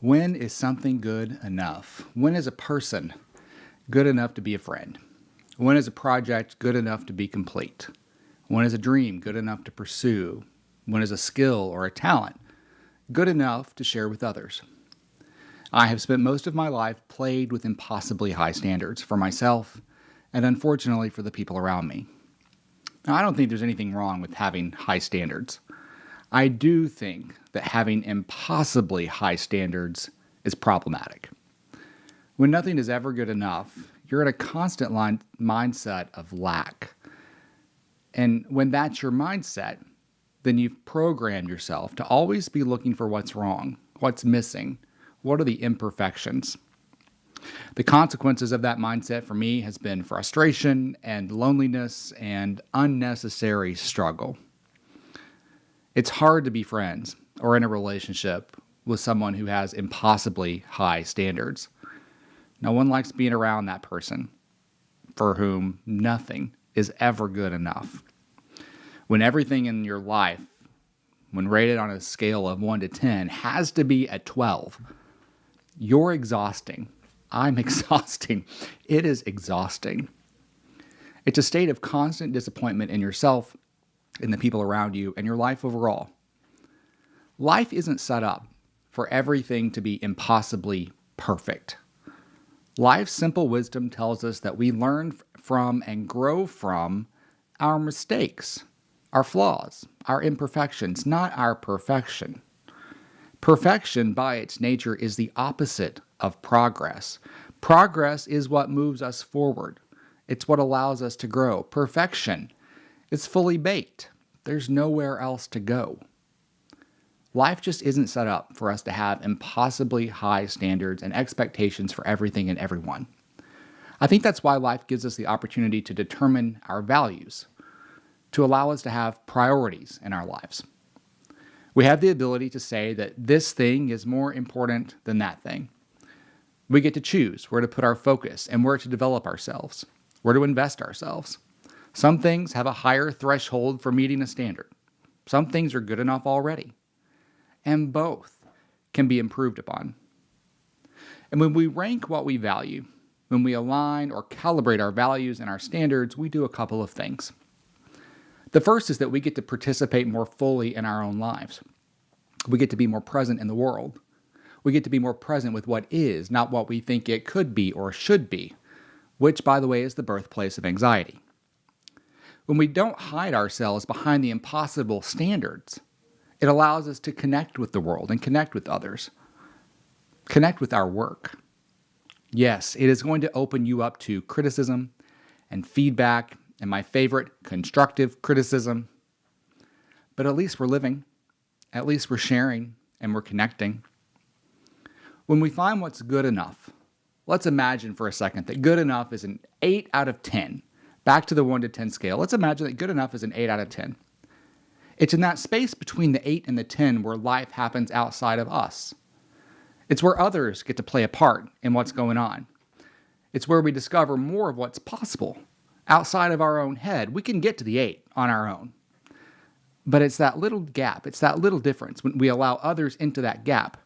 When is something good enough? When is a person good enough to be a friend? When is a project good enough to be complete? When is a dream good enough to pursue? When is a skill or a talent good enough to share with others? I have spent most of my life plagued with impossibly high standards for myself and unfortunately for the people around me. Now, I don't think there's anything wrong with having high standards. I do think that having impossibly high standards is problematic. When nothing is ever good enough, you're in a constant mindset of lack. And when that's your mindset, then you've programmed yourself to always be looking for what's wrong, what's missing, what are the imperfections. The consequences of that mindset for me has been frustration and loneliness and unnecessary struggle. It's hard to be friends or in a relationship with someone who has impossibly high standards. No one likes being around that person for whom nothing is ever good enough. When everything in your life, when rated on a scale of 1 to 10, has to be a 12, you're exhausting. I'm exhausting. It is exhausting. It's a state of constant disappointment in yourself, in the people around you, and your life overall. Life isn't set up for everything to be impossibly perfect. Life's simple wisdom tells us that we learn from and grow from our mistakes, our flaws, our imperfections, not our perfection. Perfection, by its nature, is the opposite of progress. Progress is what moves us forward. It's what allows us to grow. Perfection is fully baked. There's nowhere else to go. Life just isn't set up for us to have impossibly high standards and expectations for everything and everyone. I think that's why life gives us the opportunity to determine our values, to allow us to have priorities in our lives. We have the ability to say that this thing is more important than that thing. We get to choose where to put our focus and where to develop ourselves, where to invest ourselves. Some things have a higher threshold for meeting a standard. Some things are good enough already. And both can be improved upon. And when we rank what we value, when we align or calibrate our values and our standards, we do a couple of things. The first is that we get to participate more fully in our own lives. We get to be more present in the world. We get to be more present with what is, not what we think it could be or should be, which, by the way, is the birthplace of anxiety. When we don't hide ourselves behind the impossible standards, it allows us to connect with the world and connect with others, connect with our work. Yes, it is going to open you up to criticism and feedback, and my favorite, constructive criticism. But at least we're living. At least we're sharing and we're connecting. When we find what's good enough, let's imagine for a second that good enough is an 8 out of 10. Back to the 1 to 10 scale. Let's imagine that good enough is an 8 out of 10. It's in that space between the 8 and the 10 where life happens outside of us. It's where others get to play a part in what's going on. It's where we discover more of what's possible outside of our own head. We can get to the 8 on our own. But it's that little gap, it's that little difference when we allow others into that gap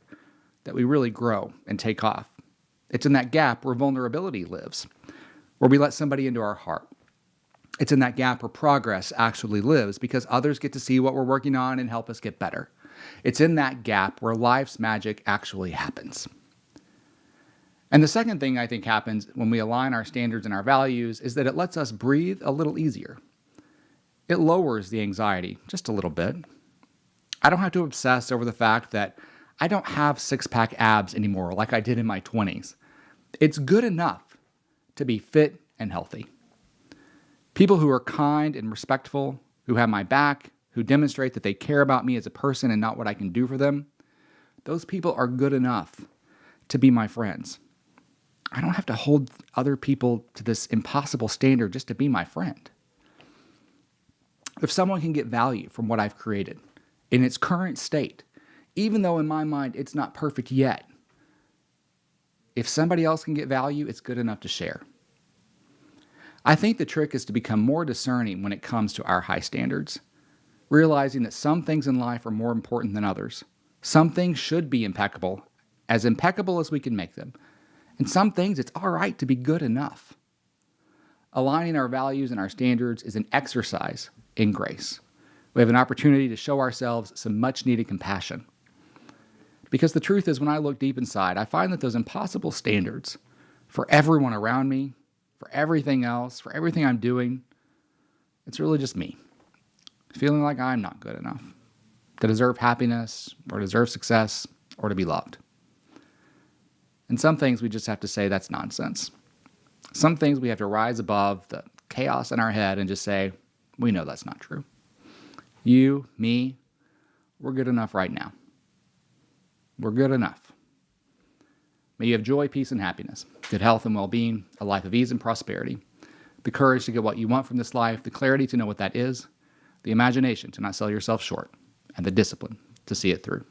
that we really grow and take off. It's in that gap where vulnerability lives, where we let somebody into our heart. It's in that gap where progress actually lives because others get to see what we're working on and help us get better. It's in that gap where life's magic actually happens. And the second thing I think happens when we align our standards and our values is that it lets us breathe a little easier. It lowers the anxiety just a little bit. I don't have to obsess over the fact that I don't have six-pack abs anymore like I did in my 20s. It's good enough to be fit and healthy. People who are kind and respectful, who have my back, who demonstrate that they care about me as a person and not what I can do for them, those people are good enough to be my friends. I don't have to hold other people to this impossible standard just to be my friend. If someone can get value from what I've created in its current state, even though in my mind it's not perfect yet, if somebody else can get value, it's good enough to share. I think the trick is to become more discerning when it comes to our high standards, realizing that some things in life are more important than others. Some things should be impeccable as impeccable as we can make them. In some things, it's all right to be good enough. Aligning our values and our standards is an exercise in grace. We have an opportunity to show ourselves some much-needed compassion. Because the truth is, when I look deep inside, I find that those impossible standards for everyone around me, for everything else, for everything I'm doing, it's really just me, feeling like I'm not good enough to deserve happiness or deserve success or to be loved. And some things we just have to say that's nonsense. Some things we have to rise above the chaos in our head and just say, we know that's not true. You, me, we're good enough right now. We're good enough. May you have joy, peace, and happiness, good health and well-being, a life of ease and prosperity, the courage to get what you want from this life, the clarity to know what that is, the imagination to not sell yourself short, and the discipline to see it through.